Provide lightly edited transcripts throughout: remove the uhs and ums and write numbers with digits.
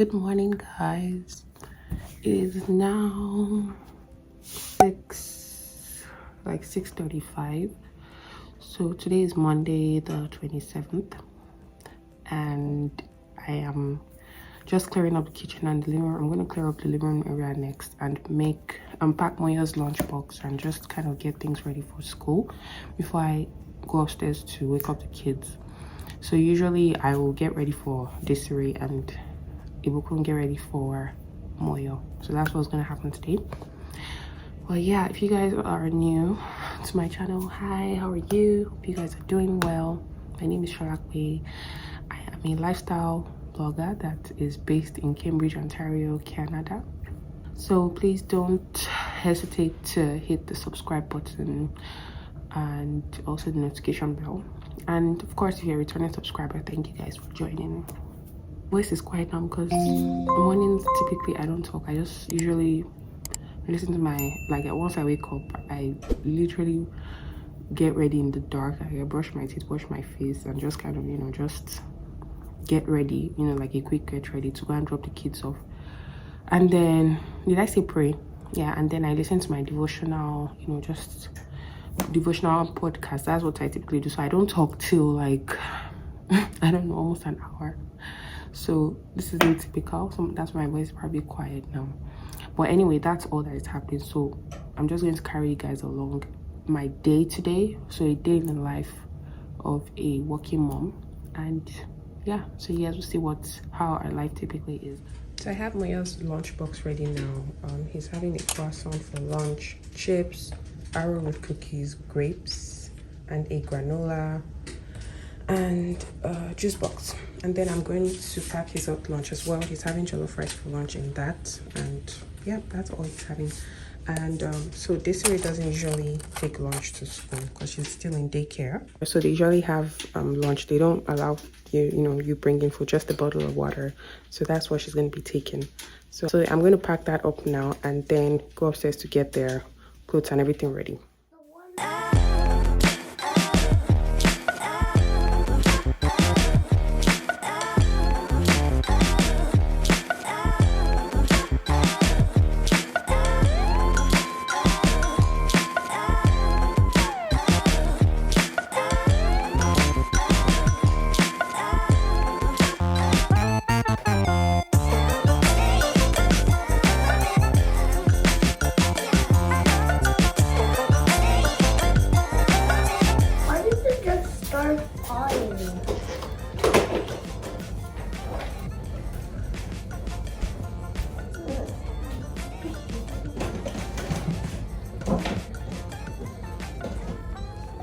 Good morning, guys. It is now 6:35. So today is Monday the 27th, and I am just clearing up the kitchen and the living room. I'm going to clear up the living room area next and unpack Moya's lunchbox and just kind of get things ready for school before I go upstairs to wake up the kids. So usually I will get ready for Desiree and Ibukun get ready for Moyo. So that's what's gonna happen today. Well, yeah, if you guys are new to my channel, hi, how are you? Hope you guys are doing well. My name is Shalakwe. I am a lifestyle blogger that is based in Cambridge, Ontario, Canada. So please don't hesitate to hit the subscribe button and also the notification bell. And of course, if you're a returning subscriber, thank you guys for joining. Voice is quiet now because mornings typically I don't talk. I just usually listen to once I wake up, I literally get ready in the dark. I brush my teeth, wash my face, and just kind of just get ready, like a quick get ready to go and drop the kids off. And then did I say pray? Yeah. And then I listen to my devotional, just devotional podcast. That's what I typically do. So I don't talk till I don't know, almost an hour. So this is atypical, so that's why my voice is probably quiet now. But anyway, that's all that is happening. So I'm just going to carry you guys along my day today. So a day in the life of a working mom. And yeah, so you guys will see how our life typically is. So I have Moya's lunchbox ready now. He's having a croissant for lunch, chips, arrow with cookies, grapes, and a granola and juice box. And then I'm going to pack his lunch as well. He's having jollof rice for lunch in that, and yeah, that's all he's having. And so Desiree doesn't usually take lunch to school because she's still in daycare. So they usually have lunch. They don't allow you bring in food, just a bottle of water. So that's what she's going to be taking. So I'm going to pack that up now and then go upstairs to get their clothes and everything ready.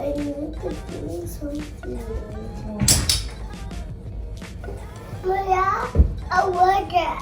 I need to do something. Maya, I like it.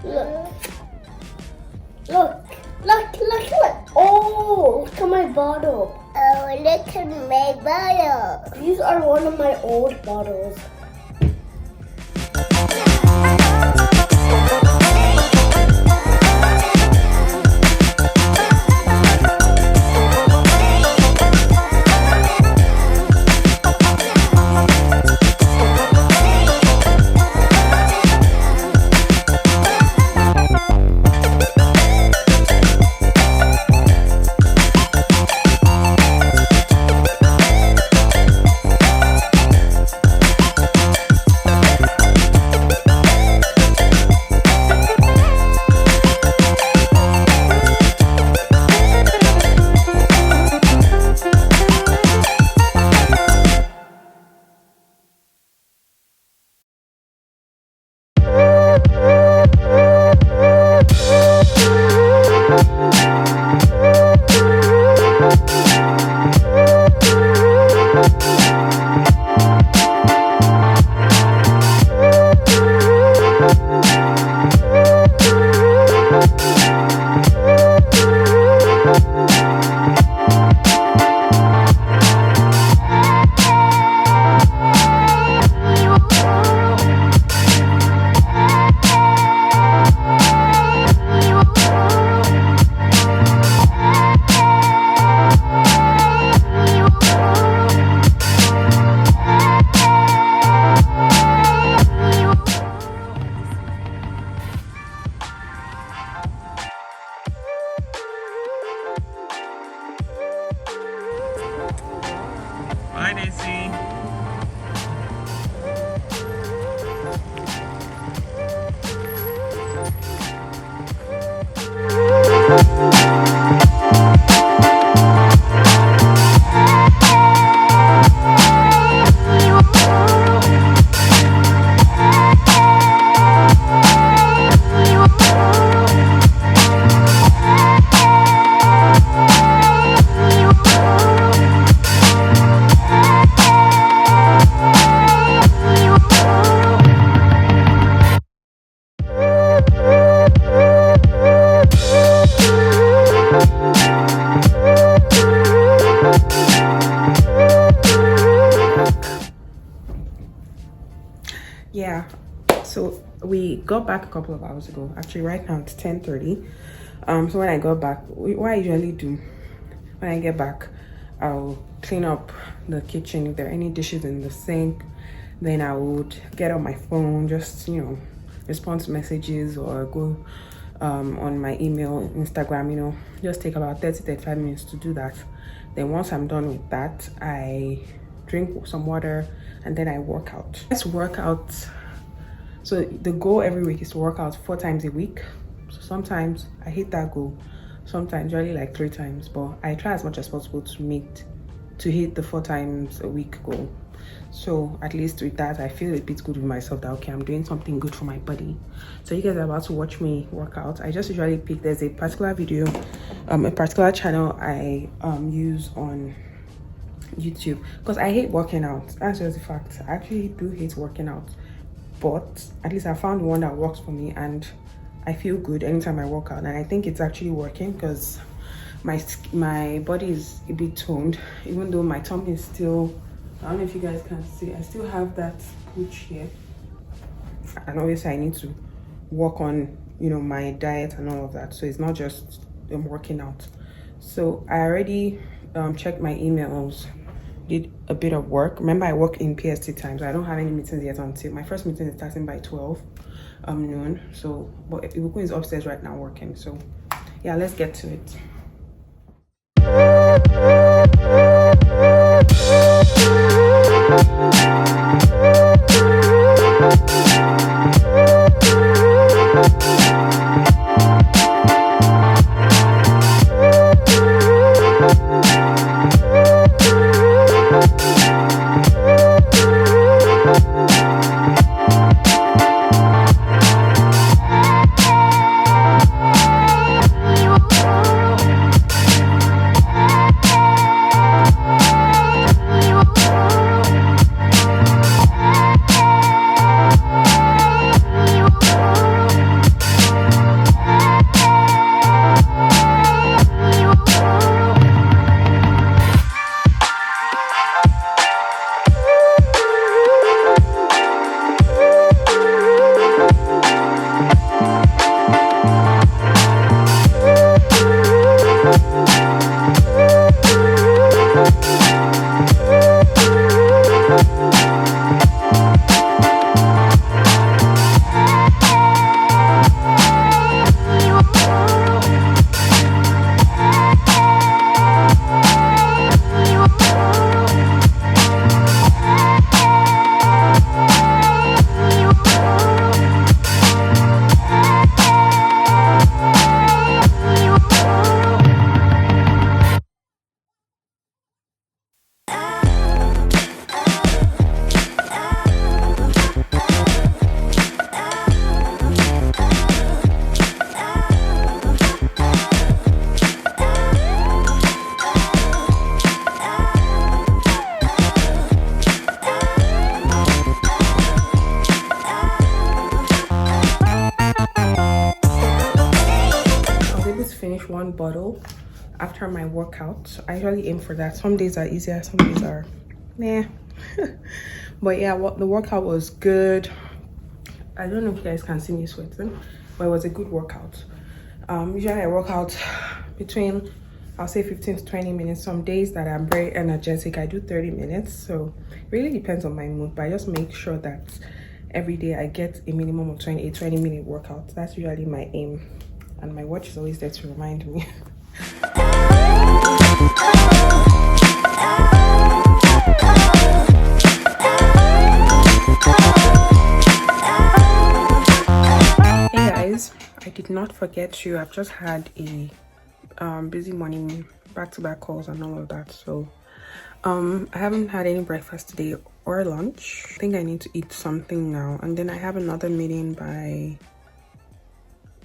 Look. Oh, look at my bottle. Oh, look at my bottle. These are one of my old bottles. So we got back a couple of hours ago. Actually, right now it's 10:30. So when I got back, what I usually do when I get back, I'll clean up the kitchen. If there are any dishes in the sink, then I would get on my phone, just respond to messages or go on my email, Instagram, just take about 30-35 minutes to do that. Then once I'm done with that, I drink some water and then I work out. Let's work out. So the goal every week is to work out 4 times a week. So sometimes I hit that goal, sometimes really like 3 times, but I try as much as possible to hit the 4 times a week goal. So at least with that, I feel a bit good with myself that okay, I'm doing something good for my body. So you guys are about to watch me work out. I just usually pick, there's a particular video, a particular channel I use on YouTube, because I hate working out. That's just the fact. I actually do hate working out, but at least I found one that works for me and I feel good anytime I work out. And I think it's actually working because my body is a bit toned, even though my tummy is still, I don't know if you guys can see, I still have that pooch here. And obviously I need to work on my diet and all of that, so it's not just working out. So I already checked my emails, did a bit of work. Remember, I work in PST time, so I don't have any meetings yet until my first meeting is starting by 12 noon. So but Ibukun is upstairs right now working. So yeah, let's get to it. Finish 1 bottle after my workout. I usually aim for that. Some days are easier, some days are nah. But yeah, the workout was good. I don't know if you guys can see me sweating, but it was a good workout. Usually I work out between, I'll say 15 to 20 minutes. Some days that I'm very energetic, I do 30 minutes. So it really depends on my mood, but I just make sure that every day I get a minimum of 20-minute workout. That's usually my aim. And my watch is always there to remind me. Hey guys, I did not forget you. I've just had a busy morning, back-to-back calls and all of that. So I haven't had any breakfast today or lunch. I think I need to eat something now. And then I have another meeting by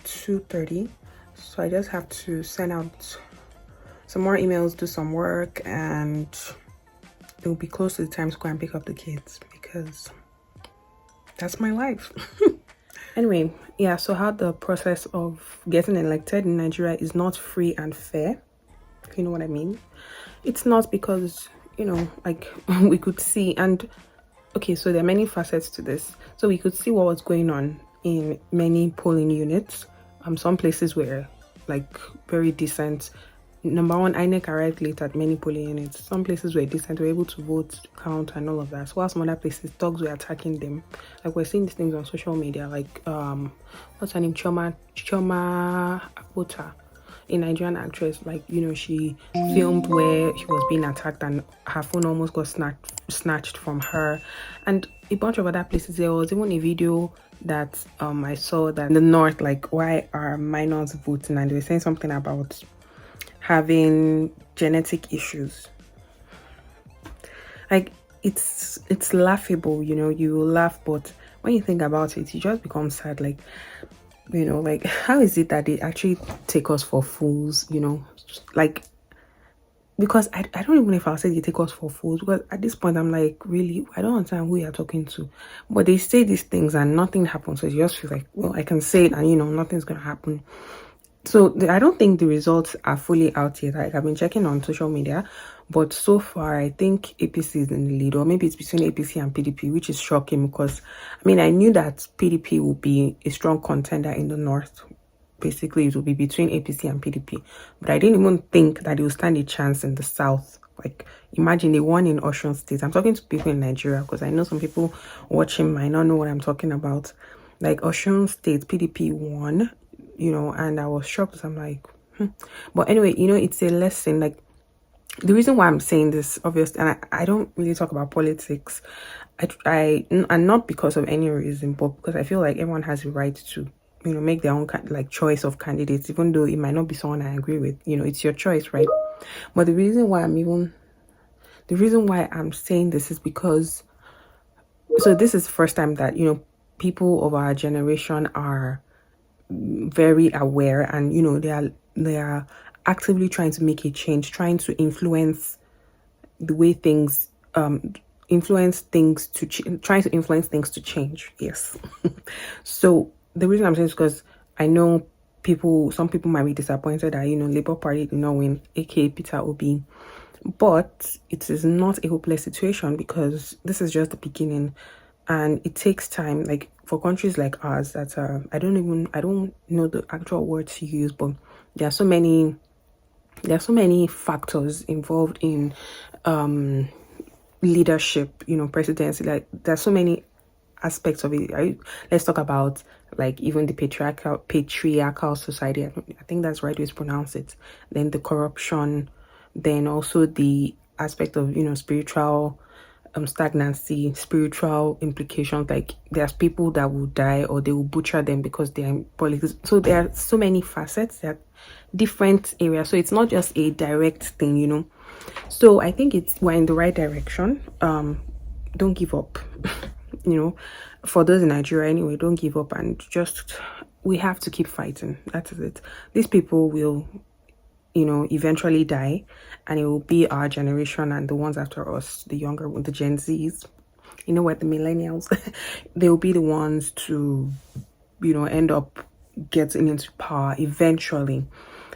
2:30, so I just have to send out some more emails, do some work, and it will be close to the time to go and pick up the kids because that's my life. Anyway, yeah, so how the process of getting elected in Nigeria is not free and fair, if you know what I mean. It's not because like we could see, and okay, so there are many facets to this. So we could see what was going on in many polling units. Some places were like very decent. Number one, INEC arrived late at many polling units. Some places were decent, were able to vote, count, and all of that. So while some other places, dogs were attacking them. Like we're seeing these things on social media, like what's her name, Chioma Akpota, a Nigerian actress. Like, you know, she filmed where she was being attacked and her phone almost got snatched from her, and a bunch of other places. There was even a video that I saw that in the north, like, why are minors voting, and they were saying something about having genetic issues. Like, it's laughable, you know, you will laugh, but when you think about it, you just become sad. Like, you know, like, how is it that they actually take us for fools, you know? Like, because I don't even know if I'll say they take us for fools, because at this point I'm like, really, I don't understand who you're talking to. But they say these things and nothing happens, so you just feel like, well, I can say it and, you know, nothing's gonna happen. So I don't think the results are fully out yet. Like, I've been checking on social media, but so far I think APC is in the lead, or maybe it's between APC and PDP, which is shocking because, I mean, I knew that PDP will be a strong contender in the north. Basically, it will be between APC and PDP, but I didn't even think that it will stand a chance in the south. Like, imagine they won in Osun State. I'm talking to people in Nigeria because I know some people watching might not know what I'm talking about. Like, Osun State, PDP won, you know, and I was shocked. I'm like, But anyway, you know, it's a lesson. Like, the reason why I'm saying this, obviously, and I don't really talk about politics, and not because of any reason, but because I feel like everyone has the right to, you know, make their own like choice of candidates, even though it might not be someone I agree with. You know, it's your choice, right? But the reason why I'm saying this is because, so this is the first time that, you know, people of our generation are very aware, and, you know, they are actively trying to make a change, trying to influence the way things trying to influence things to change. Yes. So the reason I'm saying is because I know some people might be disappointed that, you know, Labour Party did not win, aka Peter Obi, but it is not a hopeless situation because this is just the beginning, and it takes time. Like, for countries like ours that I don't know the actual word to use, but there are so many factors involved in leadership, you know, presidency. Like, there's so many aspects of it, right? Let's talk about, like, even the patriarchal society. I think that's right way to pronounce it. Then the corruption, then also the aspect of, you know, spiritual stagnancy, spiritual implications. Like, there's people that will die or they will butcher them because they are in politics. So there are so many facets, there are different areas. So it's not just a direct thing, you know. So I think we're in the right direction. Don't give up. You know, for those in Nigeria anyway, don't give up, and just, we have to keep fighting. That is it. These people will, you know, eventually die, and it will be our generation and the ones after us, the younger ones, the Gen Zs, you know what, the millennials, they will be the ones to, you know, end up getting into power eventually.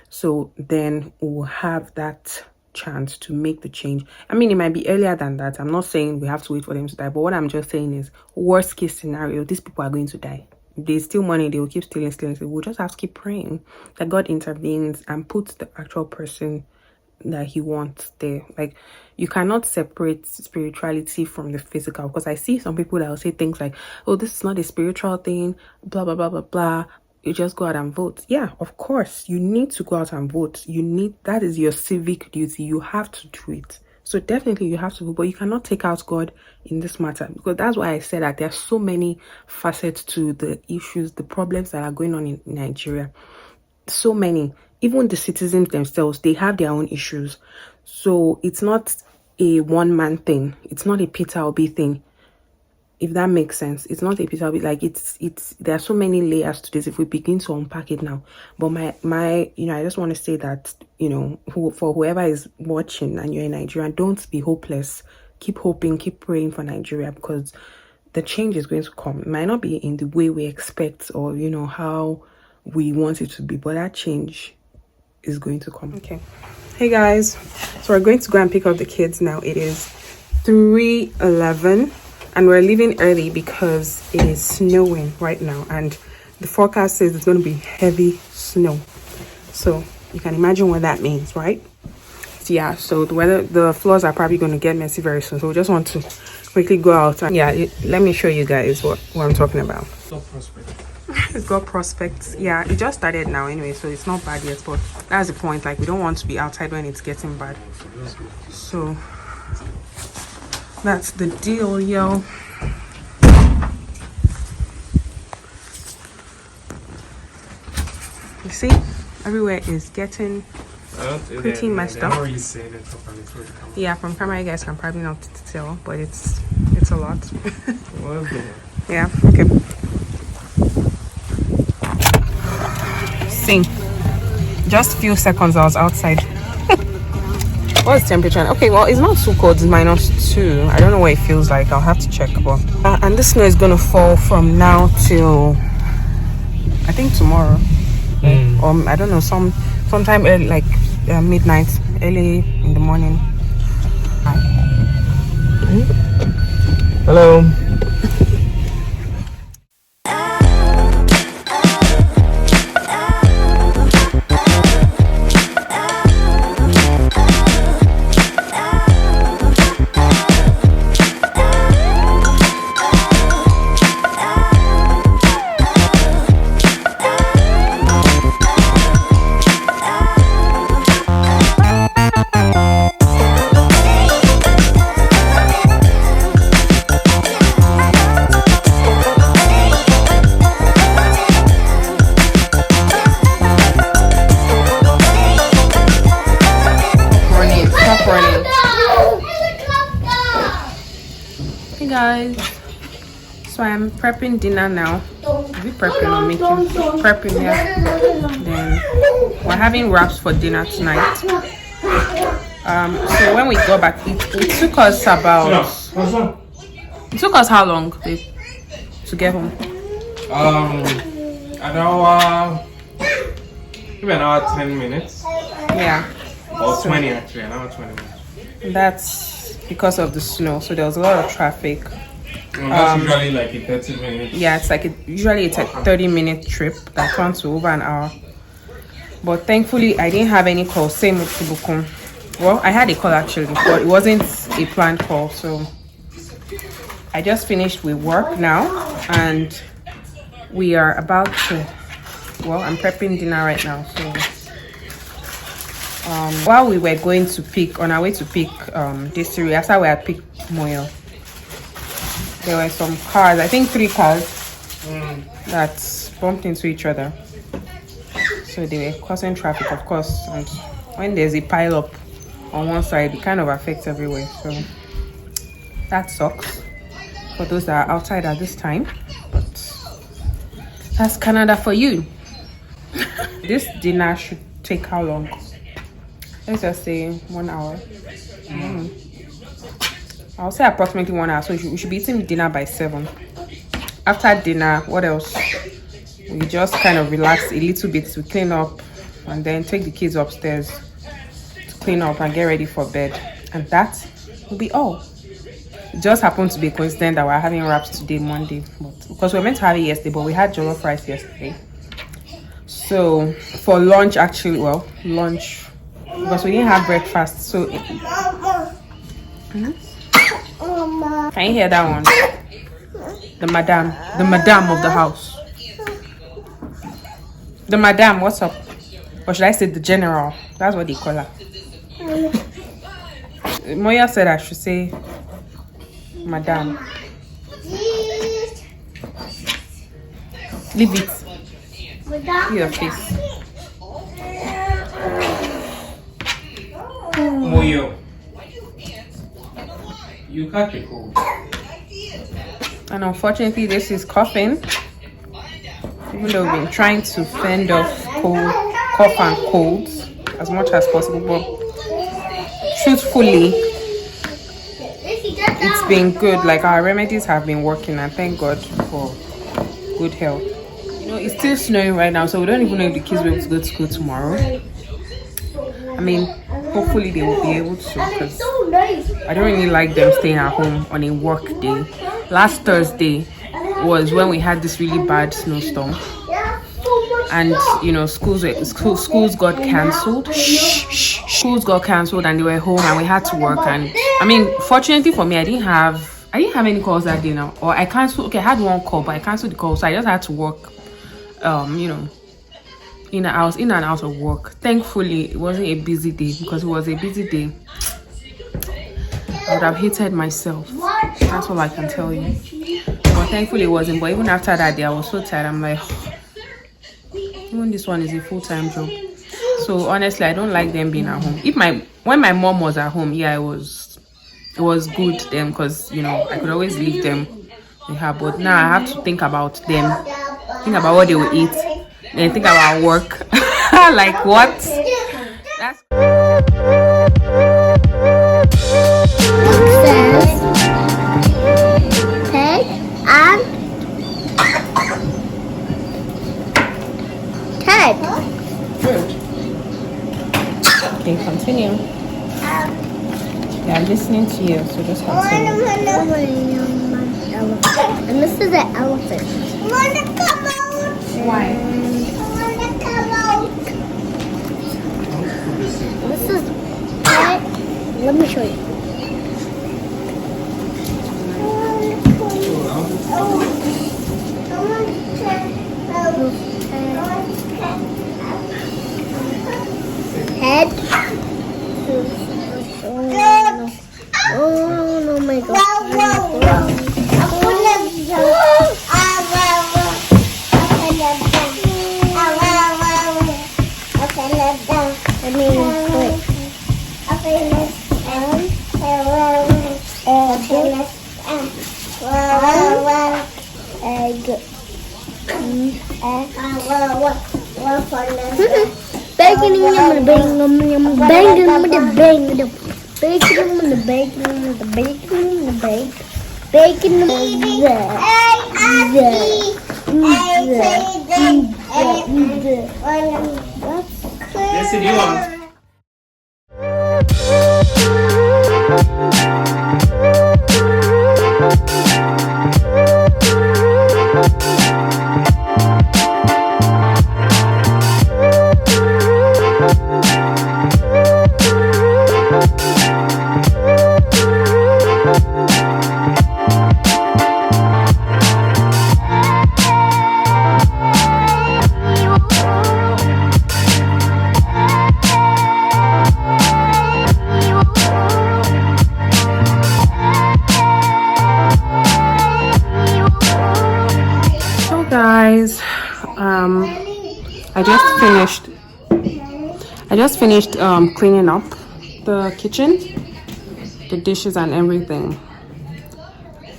So then we'll have that chance to make the change. I mean, it might be earlier than that. I'm not saying we have to wait for them to die, but what I'm just saying is, worst case scenario, these people are going to die. If they steal money, they will keep stealing. We'll just have to keep praying that God intervenes and puts the actual person that he wants there. Like, you cannot separate spirituality from the physical, because I see some people that will say things like, oh, this is not a spiritual thing, blah blah blah blah blah, you just go out and vote. Yeah, of course, you need to go out and vote. That is your civic duty. You have to do it. So definitely you have to vote, but you cannot take out God in this matter, because that's why I said that there are so many facets to the issues, the problems that are going on in Nigeria. So many. Even the citizens themselves, they have their own issues. So it's not a one-man thing. It's not a Peter Obi thing, if that makes sense. It's not a Peter Obi. Like, there are so many layers to this if we begin to unpack it now. But my you know, I just want to say that, you know, for whoever is watching and you're in Nigeria, don't be hopeless. Keep hoping, keep praying for Nigeria, because the change is going to come. It might not be in the way we expect, or, you know, how we want it to be, but that change is going to come. Okay, hey guys, so we're going to go and pick up the kids now. It is 3:11. and we're leaving early because it is snowing right now, and the forecast says it's going to be heavy snow. So you can imagine what that means, right? Yeah, so the floors are probably going to get messy very soon, so we just want to quickly go out and let me show you guys what I'm talking about. It's got prospects. Yeah, it just started now anyway, so it's not bad yet, but that's the point. Like, we don't want to be outside when it's getting bad. So that's the deal, yo. You see, everywhere is getting pretty messed up. Yeah, from camera you guys can probably not tell, but it's a lot. Yeah, okay. See, just few seconds I was outside. What's the temperature? Okay, well, it's not too cold. It's -2. I don't know what it feels like. I'll have to check. But and the snow is gonna fall from now till I think tomorrow. I don't know, sometime early, like midnight, early in the morning. Hello. Hey guys, so I'm prepping dinner now. We prepping or making? Prepping, yeah. Then we're having wraps for dinner tonight. So when we got back, it took us about. It took us how long to get home? An hour, maybe an hour 10 minutes. Yeah. Or 20 actually, an hour 20 minutes. That's because of the snow, so there was a lot of traffic. That's usually like a 30 minutes. Yeah, it's like usually it's a 30-minute trip that turns to over an hour. But thankfully, I didn't have any calls. Same with Tibukum. Well, I had a call actually, but it wasn't a planned call. So I just finished with work now, and we are about to. Well, I'm prepping dinner right now, so. While we were going to pick, on our way to pick distillery, after we had picked Moyo, there were some cars, I think 3 cars, that bumped into each other. So they were causing traffic, of course, and when there's a pile up on one side, it kind of affects everywhere. So that sucks for those that are outside at this time, but that's Canada for you. This dinner should take how long? Let's just say 1 hour. I'll say approximately 1 hour. So we should be eating dinner by 7. After dinner, what else? We just kind of relax a little bit to clean up, and then take the kids upstairs to clean up and get ready for bed. And that will be all. It just happened to be a coincidence that we're having wraps today, Monday. But because we were meant to have it yesterday, but we had jollof rice yesterday. So for lunch, actually, well, lunch. Because we didn't have breakfast, so can you hear that one? The madam of the house. The madam, what's up? Or should I say the general? That's what they call her. Moya said I should say madam. Leave it. Your face. Moyo, you got the cold. And unfortunately, this is coughing. Even though we've been trying to fend off cough and colds as much as possible, but truthfully, it's been good. Like, our remedies have been working, and thank God for good health. You know, it's still snowing right now, so we don't even know if the kids will be able to go to school tomorrow. I mean, hopefully they will be able to, because I don't really like them staying at home on a work day. last Thursday was when we had this really bad snowstorm, and you know, schools got cancelled. Schools got cancelled, and they were home, and we had to work. And I mean, fortunately for me, I didn't have any calls that day now, or I canceled. Okay, I had one call, but I canceled the call, so I just had to work. You know, in and out of work. Thankfully, it wasn't a busy day, because it was a busy day, I would have hated myself. That's all I can tell you. But thankfully, it wasn't. But even after that day, I was so tired. I'm like, even this one is a full-time job. So honestly, I don't like them being at home. When my mom was at home, yeah, it was good then, because you know, I could always leave them with her. But now I have to think about them, think about what they will eat, then think about work. Like what? That's Pig and Ted. okay. Continue. Yeah, I'm listening to you, so just continue. And this is an elephant. Why? This is Ted. Let me show you. Head. Oh no, my God. Bacon in the bacon, bacon with the bacon, bacon with the bacon, with the bacon, the bacon, bacon with the. Yes, if you want. Guys, I just finished cleaning up the kitchen, the dishes and everything.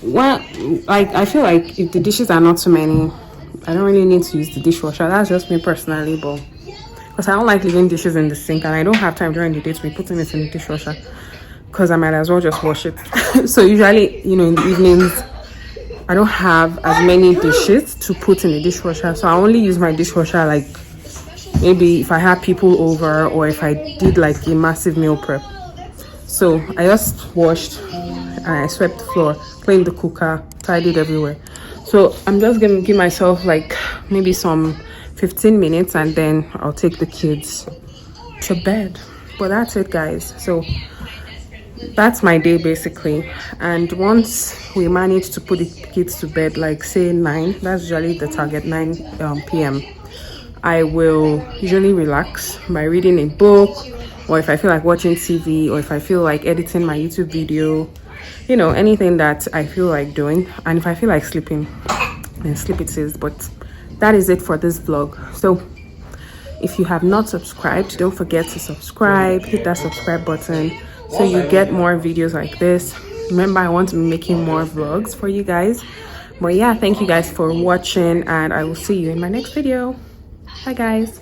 Well, I feel like if the dishes are not too many, I don't really need to use the dishwasher. That's just me personally, but because I don't like leaving dishes in the sink, and I don't have time during the day to be putting it in the dishwasher, because I might as well just wash it. So usually, you know, in the evenings I don't have as many dishes to put in the dishwasher, so I only use my dishwasher like maybe if I have people over, or if I did like a massive meal prep. So I just washed and I swept the floor, cleaned the cooker, tidied everywhere. So I'm just gonna give myself like maybe some 15 minutes, and then I'll take the kids to bed. But that's it, guys. So that's my day basically. And once we manage to put the kids to bed, like say 9, that's usually the target, 9 p.m, I will usually relax by reading a book, or if I feel like watching TV, or if I feel like editing my YouTube video, you know, anything that I feel like doing. And if I feel like sleeping, then sleep it is. But that is it for this vlog. So if you have not subscribed, don't forget to subscribe, hit that subscribe button so you get more videos like this. Remember, I want to be making more vlogs for you guys. But yeah, thank you guys for watching, and I will see you in my next video. Bye guys.